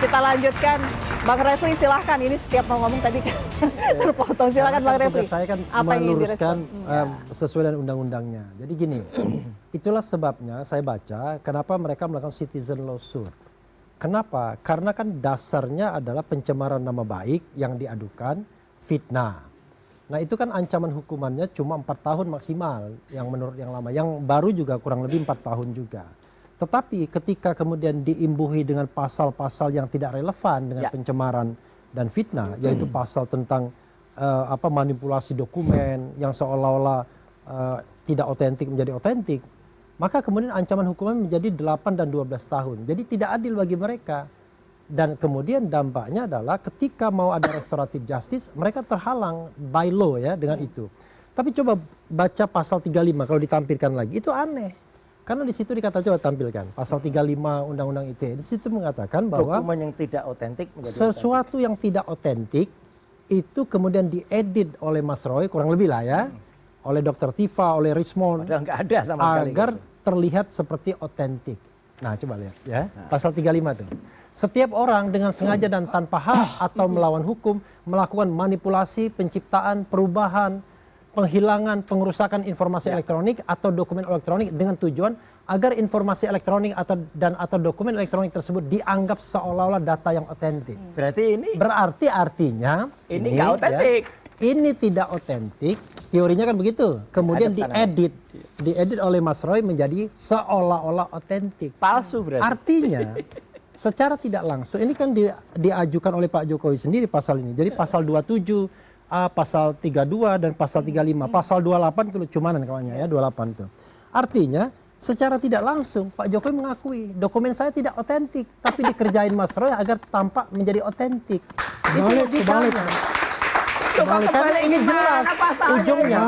Kita lanjutkan. Bang Refli silahkan, ini setiap mau ngomong tadi terpotong. Silahkan Bang Refli. Saya kan Apa yang ingin meluruskan direspon? sesuai dengan undang-undangnya. Jadi gini, itulah sebabnya saya baca kenapa mereka melakukan citizen lawsuit. Kenapa? Karena kan dasarnya adalah pencemaran nama baik yang diadukan fitnah. Nah itu kan ancaman hukumannya cuma 4 tahun maksimal yang menurut yang lama. Yang baru juga kurang lebih 4 tahun juga. Tetapi ketika kemudian diimbuhi dengan pasal-pasal yang tidak relevan dengan pencemaran dan fitnah, yaitu pasal tentang manipulasi dokumen yang seolah-olah tidak otentik menjadi otentik, maka kemudian ancaman hukuman menjadi 8 dan 12 tahun. Jadi tidak adil bagi mereka. Dan kemudian dampaknya adalah ketika mau ada restoratif justice, mereka terhalang by law ya dengan itu. Tapi coba baca pasal 35 kalau ditampilkan lagi, itu aneh. Karena di situ dikata coba tampilkan pasal 35 Undang-Undang ITE. Di situ mengatakan bahwa dokumen yang tidak otentik sesuatu yang tidak otentik itu kemudian diedit oleh Mas Roy kurang lebih lah ya, oleh Dr. Tifa, oleh Rismond, padahal nggak ada sama sekali agar gitu. terlihat seperti otentik. Nah coba lihat ya, pasal 35 tuh. Setiap orang dengan sengaja dan tanpa hak atau melawan hukum melakukan manipulasi, penciptaan, perubahan, penghilangan, pengerusakan informasi elektronik atau dokumen elektronik dengan tujuan agar informasi elektronik atau dokumen elektronik tersebut dianggap seolah-olah data yang otentik. Berarti artinya ini nggak otentik. Ini tidak otentik, teorinya kan begitu. Kemudian diedit oleh Mas Roy menjadi seolah-olah otentik. Palsu berarti. Artinya secara tidak langsung ini kan diajukan oleh Pak Jokowi sendiri pasal ini. Jadi pasal 27 pasal 32 dan pasal 35, pasal 28 itu lucumanan kawannya ya, 28 itu. Artinya secara tidak langsung Pak Jokowi mengakui dokumen saya tidak otentik, tapi dikerjain Mas Roy agar tampak menjadi otentik. Itu logikanya. Karena ini jelas ujungnya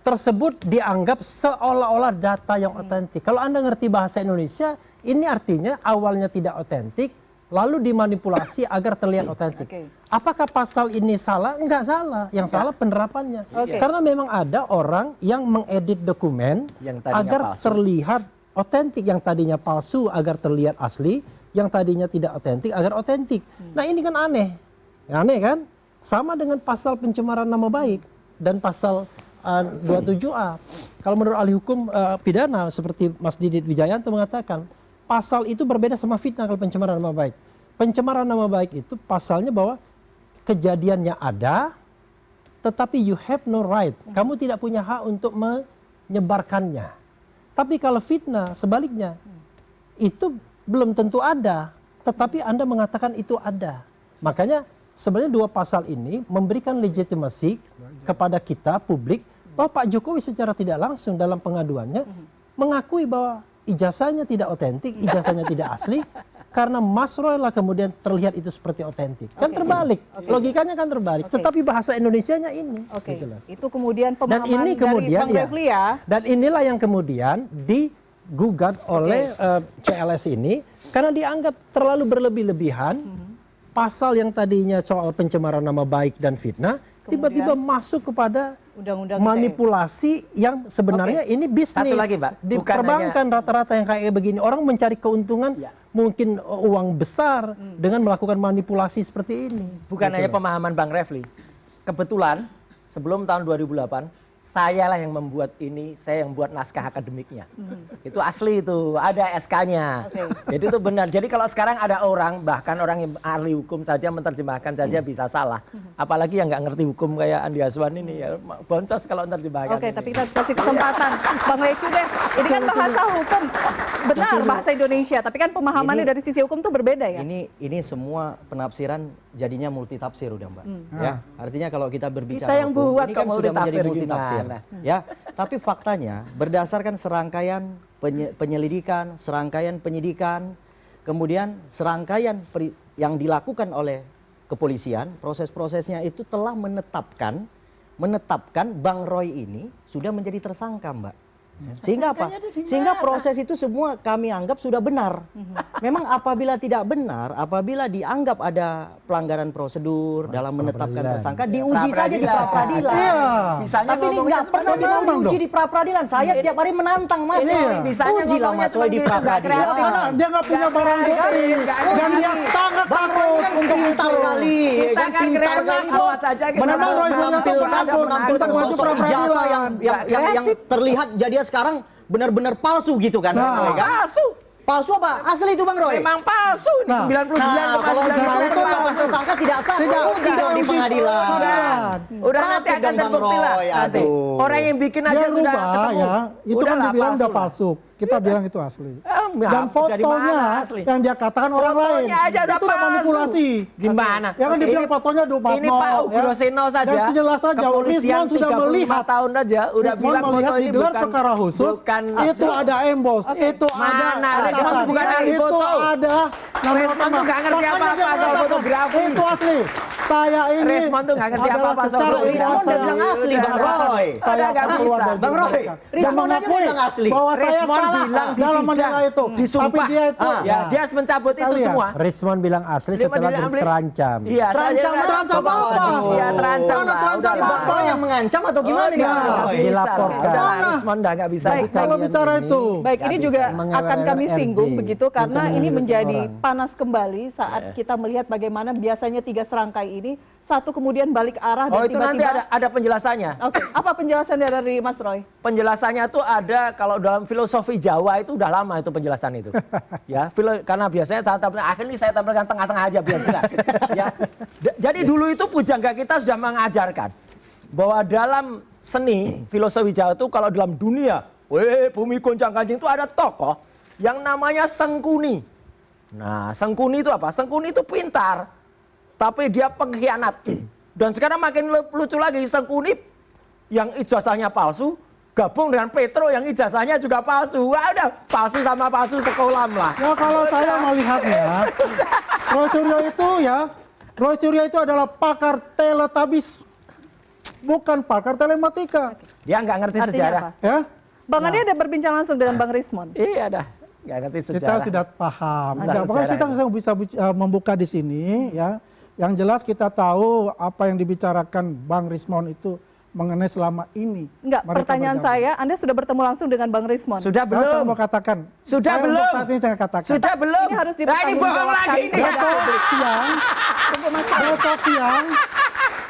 tersebut dianggap seolah-olah data yang otentik. Kalau Anda ngerti bahasa Indonesia, ini artinya awalnya tidak otentik, lalu dimanipulasi agar terlihat otentik. Apakah pasal ini salah? Enggak salah. Yang salah penerapannya. Karena memang ada orang yang mengedit dokumen agar terlihat otentik. Yang tadinya palsu agar terlihat asli. Yang tadinya tidak otentik agar otentik. Nah ini kan aneh. Aneh kan? Sama dengan pasal pencemaran nama baik dan pasal 27A. Kalau menurut ahli hukum pidana seperti Mas Didit Wijayanto mengatakan, pasal itu berbeda sama fitnah kalau pencemaran nama baik. Pencemaran nama baik itu pasalnya bahwa kejadiannya ada, tetapi you have no right. Kamu tidak punya hak untuk menyebarkannya. Tapi kalau fitnah sebaliknya, itu belum tentu ada, tetapi Anda mengatakan itu ada. Makanya sebenarnya dua pasal ini memberikan legitimasi kepada kita, publik, bahwa Pak Jokowi secara tidak langsung dalam pengaduannya mengakui bahwa ijazahnya tidak otentik, ijazahnya tidak asli, karena Mas Roy lah kemudian terlihat itu seperti otentik. Kan terbalik, logikanya kan terbalik. Tetapi bahasa Indonesianya ini. Gitu loh. Itu kemudian pemahaman dan ini kemudian, dari Bang Refli ya. Dan inilah yang kemudian digugat oleh CLS ini, karena dianggap terlalu berlebih-lebihan. Pasal yang tadinya soal pencemaran nama baik dan fitnah, tiba-tiba masuk kepada undang-undang manipulasi yang sebenarnya ini bisnis. Satu lagi, Mbak. Di perbankan rata-rata yang kayak begini, orang mencari keuntungan mungkin uang besar dengan melakukan manipulasi seperti ini. Bukan hanya pemahaman Bang Refli. Kebetulan sebelum tahun 2008, sayalah yang membuat ini, saya yang buat naskah akademiknya. Itu asli itu, ada SK-nya. Jadi itu benar. Jadi kalau sekarang ada orang, bahkan orang yang ahli hukum saja menerjemahkan saja bisa salah. Apalagi yang nggak ngerti hukum kayak Andi Aswan ini ya, boncos kalau menerjemahkan. Tapi kita harus kasih kesempatan. Bang Lecu deh, ini kan bahasa hukum. Benar bahasa Indonesia, tapi kan pemahamannya dari sisi hukum tuh berbeda ya. Ini semua penafsiran jadinya multitafsir udah Mbak. Ya, artinya kalau kita berbicara kita yang hukum, buat ini kan sudah menjadi multitafsir. Gimana? Ya, tapi faktanya berdasarkan serangkaian penyelidikan, serangkaian penyidikan, kemudian serangkaian yang dilakukan oleh kepolisian, proses-prosesnya itu telah menetapkan Bang Roy ini sudah menjadi tersangka, Mbak. Sehingga apa? Sehingga proses itu semua kami anggap sudah benar. Memang apabila tidak benar, apabila dianggap ada pelanggaran prosedur dalam menetapkan tersangka, diuji saja di pra-peradilan. Iya. Bisanya Tapi ini ngomongnya nggak pernah seperti itu. diuji di pra-peradilan. Saya tiap hari menantang Mas Ini Roy. bisanya Ujilah ngomongnya Mas Roy di seperti itu, nggak pra-peradilan. kreatif. Karena dia nggak punya barang bukti dan dia sangat Bang Roy takut kan untuk pintar itu. kali, Kita kan kan pintar kreatif, kali. awas aja kita Memang Roy Suryo tuh penakut menampilkan untuk maju sosok ijazah pra-peradilan. yang terlihat jadi sekarang benar-benar palsu gitu kan, Bang Roy, kan? Palsu. Palsu apa? Asli itu Bang Roy? Memang palsu ini Nah, 99,9% Nah, kalau itu palsu. tersangka tidak sah, uji dong di pengadilan. Udah nanti Praktik akan dan Bang terbukti lah. Roy, Nanti. aduh. Orang yang bikin aja Dia sudah rubah ketemu. ya, itu kan Udahlah, dibilang udah lah. palsu. Kita bilang itu asli. Ya, Dan dari fotonya mana asli? yang dia katakan orang lain, Fotonya aja udah itu udah palsu. manipulasi. Gimana? Ya kan dibilang fotonya Ini Pak Ugroseno saja. Dan sejelas saja Kepolisian Rismon sudah 35 melihat. tahun aja udah Rismon bilang melihat foto di ini gelar bukan perkara khusus, bukan itu ada embos, itu ada Mana? Rismon atasan, bukan ahli itu foto. ada nama Rismon tuh nggak ngerti Makanya apa-apa dia soal mengatakan, fotografi. Itu asli. Saya ini Rismon tuh nggak ngerti adalah apa-apa soal secara fotografi. Rismon udah bilang asli, Bang Roy. Saya Udah nggak akan keluar bisa. dari Bang Roy, mereka. Rismon Dan aja mengakui bilang asli. bahwa saya Rismon salah bilang di dalam sidang, menilai itu. disumpah. Tapi dia itu Ya, dia harus mencabut itu Kalian. semua. Rismon bilang asli Dia setelah bilang asli. terancam. Iya, Terancam saya- terancam apa? Iya, terancam Mana lah. terancam? Udahlah. Bang Roy yang mengancam atau gimana nih, Bang Roy? Dilaporkan. Udah, Mana? Rismon udah nggak bisa. Baik, Bukan. kalau bicara itu. Baik, ini juga Mengewer akan kami RJ singgung begitu karena untuk ini menghidupkan menjadi orang. panas kembali saat kita melihat bagaimana biasanya 3 serangkai ini satu kemudian balik arah Oh, dan itu nanti tiba-tiba. ada penjelasannya. Oke, apa penjelasannya dari Mas Roy? Penjelasannya tuh ada kalau dalam filosofi Jawa itu udah lama itu penjelasan itu. Ya, karena biasanya akhirnya saya tampilkan tengah-tengah aja biar jelas. Ya. Jadi dulu itu pujangga kita sudah mengajarkan bahwa dalam seni filosofi Jawa itu kalau dalam dunia, bumi goncang-ganjing itu ada tokoh yang namanya Sengkuni. Nah, Sengkuni itu apa? Sengkuni itu pintar, tapi dia pengkhianat. Dan sekarang makin lucu lagi, Sengkuni yang ijazahnya palsu, gabung dengan Petro yang ijazahnya juga palsu. Wah, udah palsu sama palsu sekolah lah. Ya kalau saya melihatnya, Roy Suryo itu ya, Roy Suryo itu adalah pakar teletabis, bukan pakar telematika. Dia nggak ngerti Artinya sejarah. apa? Ya, Bang Andi ada berbincang langsung dengan Bang Rismon. Iya dah, nggak ngerti kita sejarah. sudah paham. Sudah Enggak, pokoknya sejarah kita bisa membuka di sini ya. Yang jelas kita tahu apa yang dibicarakan Bang Rismon itu mengenai selama ini. Enggak, mereka pertanyaan bergabung. saya, Anda sudah bertemu langsung dengan Bang Rismon? Sudah Saya belum? mau katakan. Sudah saya belum? untuk saat ini saya katakan. Sudah belum? Ini harus Nah, ini bohong dipertanggungjawabkan lagi ini. kepada publik. Siang, Tunggu Mas Roy. besok siang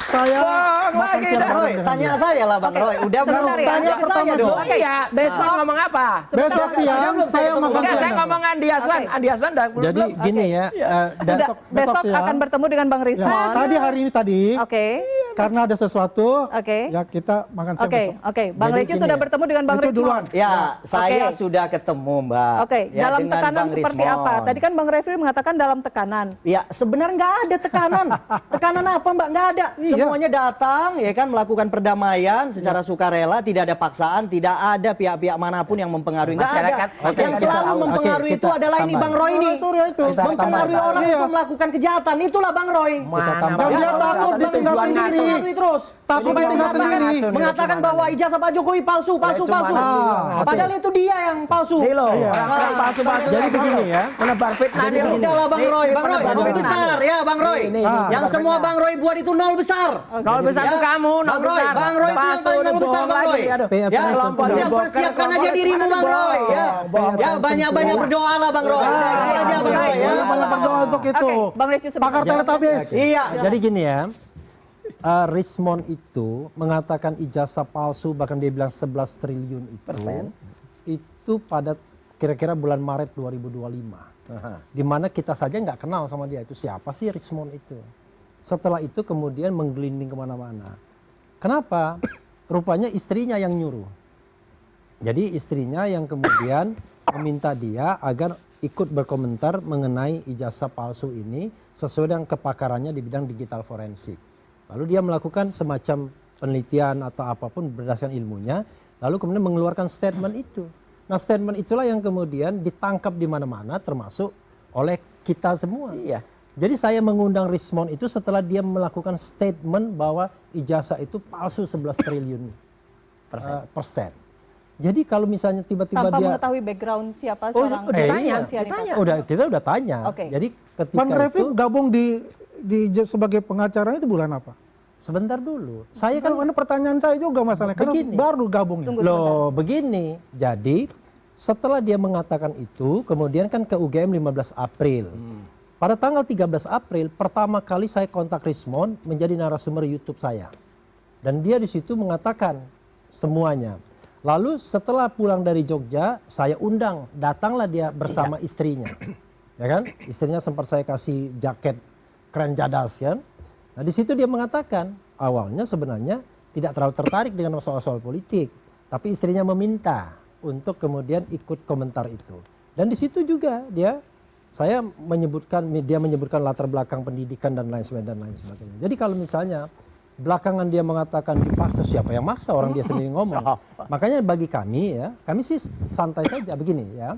saya Bohong makan lagi siang dah. bareng Roy, dengan tanya dia. saya lah Bang Oke, Roy. Udah belum? sebentar ya. Tanya ke saya Pertama dong. dulu. Iya, besok ngomong apa? Besok siang belum saya saya ketemu. makan Enggak, siang. saya ngomong Andi Aswan. Oke. Andi Aswan udah Jadi belum? gini ya, dan Sudah, besok siang. akan bertemu dengan Bang Ya, Rismon. tadi hari ini tadi Oke, karena ada sesuatu Oke. ya kita makan siang oke, besok. oke. Bang Jadi Leci gini sudah ya, bertemu dengan Bang itu Rismon. duluan. Ya, saya Oke. sudah ketemu Mbak. Oke, Ya, dalam dengan tekanan Bang seperti Rismon. apa? Tadi kan Bang Refli mengatakan dalam tekanan. Ya, sebenarnya nggak ada tekanan. Tekanan apa Mbak? Nggak ada. Iya. Semuanya datang, ya kan, melakukan perdamaian secara sukarela, tidak ada paksaan, tidak ada pihak-pihak manapun yang mempengaruhi. Nggak ada. Masyarakat- Yang masyarakat selalu tahu. mempengaruhi Oke, itu kita adalah ini tambah. Bang Roy ini. Oh, Suryo itu. Kita Mempengaruhi tambah. orang Iya. untuk melakukan kejahatan. Itulah Bang Roy. Mana, tambah. Bang? Ya, Dia takut takut Bang ditinggal Rizwan sendiri. mempengaruhi terus. Takut Sampai ditinggal mengatakan, sendiri. mengatakan bahwa ijazah Pak Jokowi palsu, palsu, cuma palsu. nanti doang. Padahal itu dia yang palsu. Nih loh, Iya. orang palsu-palsu. Jadi begini ya. Menebar fitnah Jadi nih loh. begini. Udah lah Bang Nih, Roy, nih Bang Roy, penebar nol fitnah. besar ya Bang Roy. Ini, Yang penebar semua fitnah. Bang Roy buat itu nol besar. Nol besar Ya. tuh kamu, nol Bang Roy, besar. Bang Roy itu yang Palsu, paling nol udah besar bohong Bang lagi. Roy. Aduh. Pay Ya, attention kelompok to dia the- bokar, persiapkan kelompok aja dirimu dia Bang Roy. Ya, bohong. ya banyak-banyak berdoa lah Bang Roy. Udah, itu aja Bang Roy ya. Banyak berdoa untuk itu. Oke, Bang Leci sebentar. Pakar teletabis. Iya. Jadi gini ya, Rismon itu mengatakan ijazah palsu, bahkan dia bilang 11 triliun itu pada kira-kira bulan Maret 2025. Di mana kita saja nggak kenal sama dia, itu siapa sih Rismon itu. Setelah itu kemudian menggelinding kemana-mana. Kenapa? Rupanya istrinya yang nyuruh. Jadi istrinya yang kemudian meminta dia agar ikut berkomentar mengenai ijazah palsu ini sesuai dengan kepakarannya di bidang digital forensik. Lalu dia melakukan semacam penelitian atau apapun berdasarkan ilmunya, lalu kemudian mengeluarkan statement itu. Nah, statement itulah yang kemudian ditangkap di mana-mana termasuk oleh kita semua. Iya. Jadi saya mengundang Rismon itu setelah dia melakukan statement bahwa ijazah itu palsu 11 triliun persen. Jadi kalau misalnya tiba-tiba Tanpa dia mengetahui background siapa Oh, seorang ditanya, Sianipata. ditanya. kita udah tanya. Oke. Jadi ketika Bang Refli itu gabung sebagai pengacara itu bulan apa? sebentar dulu. Saya Kan kan ini pertanyaan saya juga masalahnya karena Begini. baru gabung. Tunggu loh begini. Jadi setelah dia mengatakan itu, kemudian kan ke UGM 15 April. Pada tanggal 13 April pertama kali saya kontak Rismon menjadi narasumber YouTube saya. Dan dia di situ mengatakan semuanya. Lalu setelah pulang dari Jogja, saya undang, datanglah dia bersama istrinya. Ya kan? Istrinya sempat saya kasih jaket keren jadas kan. Nah di situ dia mengatakan awalnya sebenarnya tidak terlalu tertarik dengan soal-soal politik. Tapi istrinya meminta untuk kemudian ikut komentar itu. Dan di situ juga dia menyebutkan latar belakang pendidikan dan lain sebagainya. Jadi kalau misalnya belakangan dia mengatakan dipaksa, siapa yang maksa, orang dia sendiri ngomong. Makanya bagi kami ya, kami sih santai saja begini ya.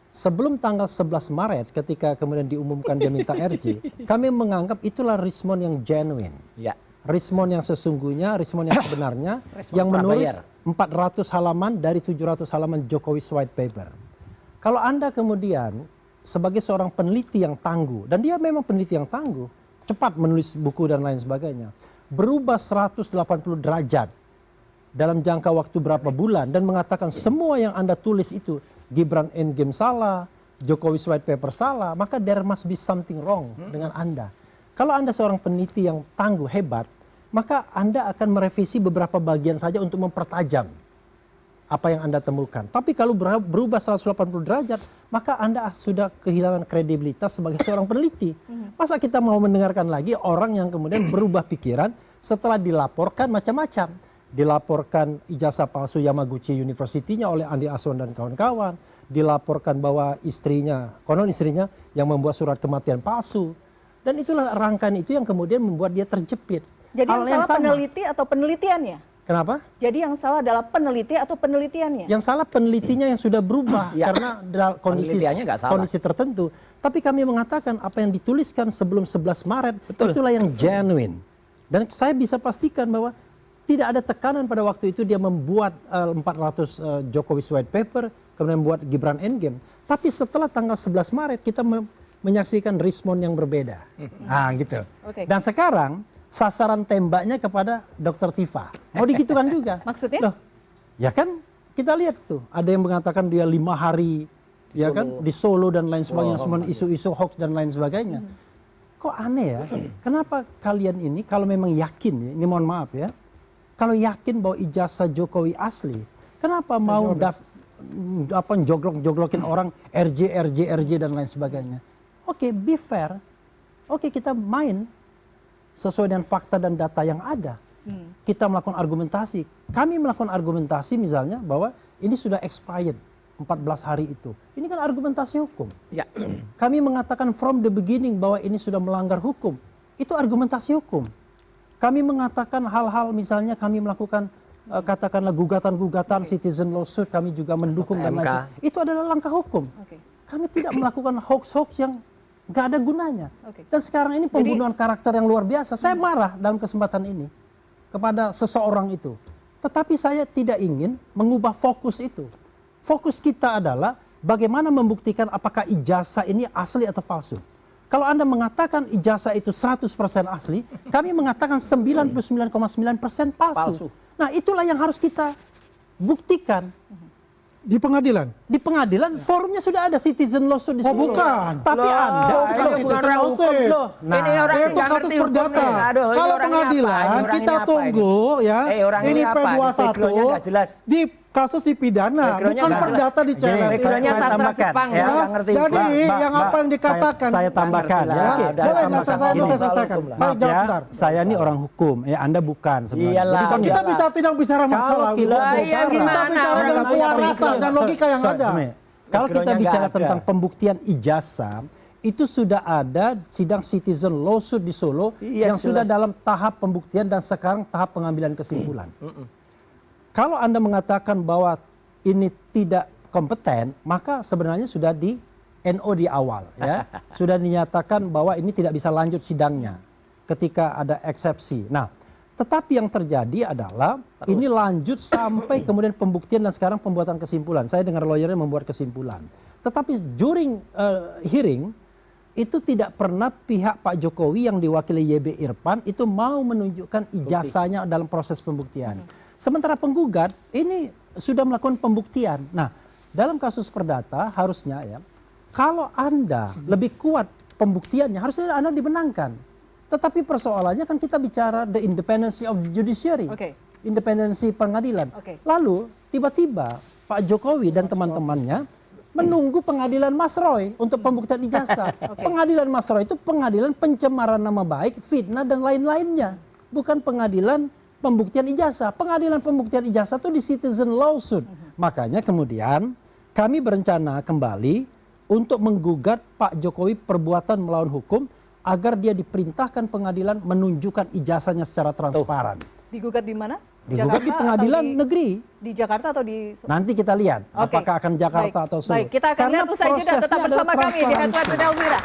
Sebelum tanggal 11 Maret ketika kemudian diumumkan dia minta RJ, kami menganggap itulah Rismon yang genuine. Ya. Rismon yang sesungguhnya, Rismon yang sebenarnya, Rismon yang menulis prabayar. 400 halaman dari 700 halaman Jokowi's White Paper. Kalau Anda kemudian sebagai seorang peneliti yang tangguh, dan dia memang peneliti yang tangguh, cepat menulis buku dan lain sebagainya, berubah 180 derajat dalam jangka waktu berapa bulan dan mengatakan semua yang Anda tulis itu Gibran Endgame salah, Jokowi's White Paper salah, maka there must be something wrong dengan Anda. Kalau Anda seorang peneliti yang tangguh, hebat, maka Anda akan merevisi beberapa bagian saja untuk mempertajam apa yang Anda temukan. Tapi kalau berubah 180 derajat, maka Anda sudah kehilangan kredibilitas sebagai seorang peneliti. Masa kita mau mendengarkan lagi orang yang kemudian berubah pikiran setelah dilaporkan macam-macam. Dilaporkan ijazah palsu Yamaguchi University-nya oleh Andi Aswan dan kawan-kawan. Dilaporkan bahwa konon istrinya yang membuat surat kematian palsu. Dan itulah rangkaian itu yang kemudian membuat dia terjepit. Jadi yang salah peneliti atau penelitiannya? Kenapa? Jadi yang salah adalah peneliti atau penelitiannya? Yang salah penelitinya yang sudah berubah karena dalam Penelitiannya nggak salah. kondisi tertentu. Tapi kami mengatakan apa yang dituliskan sebelum 11 Maret itulah yang genuine. Dan saya bisa pastikan bahwa tidak ada tekanan pada waktu itu dia membuat 400 Jokowi's White Paper, kemudian membuat Gibran Endgame. Tapi setelah tanggal 11 Maret kita menyaksikan Rismon yang berbeda. Nah gitu. Oke. Dan sekarang sasaran tembaknya kepada Dr. Tifa. Mau digitukan juga. Maksudnya? Loh, ya kan kita lihat tuh, ada yang mengatakan dia 5 hari ya kan di Solo dan lain sebagainya, semua isu-isu hoax dan lain sebagainya. Kok aneh ya? Kenapa kalian ini kalau memang yakin ya, ini mohon maaf ya, kalau yakin bahwa ijazah Jokowi asli, kenapa mau joglokin orang RJ dan lain sebagainya? Oke, be fair. Oke, kita main sesuai dengan fakta dan data yang ada. Kita melakukan argumentasi. Kami melakukan argumentasi misalnya bahwa ini sudah expired 14 hari itu. Ini kan argumentasi hukum. Ya. Kami mengatakan from the beginning bahwa ini sudah melanggar hukum. Itu argumentasi hukum. Kami mengatakan hal-hal misalnya kami melakukan katakanlah gugatan-gugatan citizen lawsuit, kami juga mendukung dan lain sebagainya. Itu adalah langkah hukum. Oke. Kami tidak melakukan hoax-hoax yang nggak ada gunanya. Oke. Dan sekarang ini pembunuhan karakter yang luar biasa. Saya marah dalam kesempatan ini kepada seseorang itu. Tetapi saya tidak ingin mengubah fokus itu. Fokus kita adalah bagaimana membuktikan apakah ijazah ini asli atau palsu. Kalau Anda mengatakan ijazah itu 100% asli, kami mengatakan 99,9% palsu. Nah itulah yang harus kita buktikan. Di pengadilan? Di pengadilan forumnya sudah ada citizen lawsuit di Oh seluruh. bukan. Tapi Anda bukan orang hukum. loh. Ini orang Itu yang nggak kasus ngerti hukum perdata. nih. Aduh, ini Kalau orangnya pengadilan apa? Ini orangnya kita apa tunggu ya. orang Ini apa? Background-nya nggak jelas. Di kasus di pidana, Background-nya bukan nggak perdata di Gini, CLS. Background-nya saya sastra tambahkan, Jepang ya. ya, nggak ngerti Jadi hukum. yang apa yang dikatakan? Saya tambahkan Nggak ya. ngerti Oke, lah. Boleh, Udah, saya gini. dulu selesaikan. Hukum lah. Saya Maaf jawab ya, bentar. saya ini orang hukum, Anda bukan sebenarnya. Iyalah. Jadi kan Kita tidak bicara masalah. kita hukum. iya, gimana? Kita bicara Orang dengan nggak punya kewarasan prinsip. dan logika yang ada. Kalau kita Background-nya bicara nggak ada. tentang pembuktian ijazah, itu sudah ada sidang citizen lawsuit di Solo Iya, yang sudah jelas. dalam tahap pembuktian dan sekarang tahap pengambilan kesimpulan. Kalau Anda mengatakan bahwa ini tidak kompeten, maka sebenarnya sudah di NO di awal ya. Sudah dinyatakan bahwa ini tidak bisa lanjut sidangnya ketika ada eksepsi. Nah, Tetapi yang terjadi adalah ini lanjut sampai kemudian pembuktian dan sekarang pembuatan kesimpulan. Saya dengar lawyernya membuat kesimpulan. Tetapi during hearing itu tidak pernah pihak Pak Jokowi yang diwakili YB Irfan itu mau menunjukkan ijazahnya dalam proses pembuktian. Sementara penggugat ini sudah melakukan pembuktian. Nah, dalam kasus perdata harusnya ya, kalau Anda lebih kuat pembuktiannya, harusnya Anda dimenangkan. Tetapi persoalannya kan kita bicara the independency of the judiciary, independensi pengadilan. Lalu tiba-tiba Pak Jokowi dan teman-temannya menunggu pengadilan Mas Roy untuk pembuktian ijazah. Pengadilan Mas Roy itu pengadilan pencemaran nama baik, fitnah dan lain-lainnya, bukan pengadilan pembuktian ijazah. Pengadilan pembuktian ijazah itu di citizen lawsuit. Makanya kemudian kami berencana kembali untuk menggugat Pak Jokowi perbuatan melawan hukum agar dia diperintahkan pengadilan menunjukkan ijazahnya secara transparan. Digugat di mana? Digugat di pengadilan negeri. Di Jakarta atau di... Nanti kita lihat apakah akan Jakarta atau Solo. Baik, kita akan lihat usai jeda, tetap bersama kami di Headline with Elvira.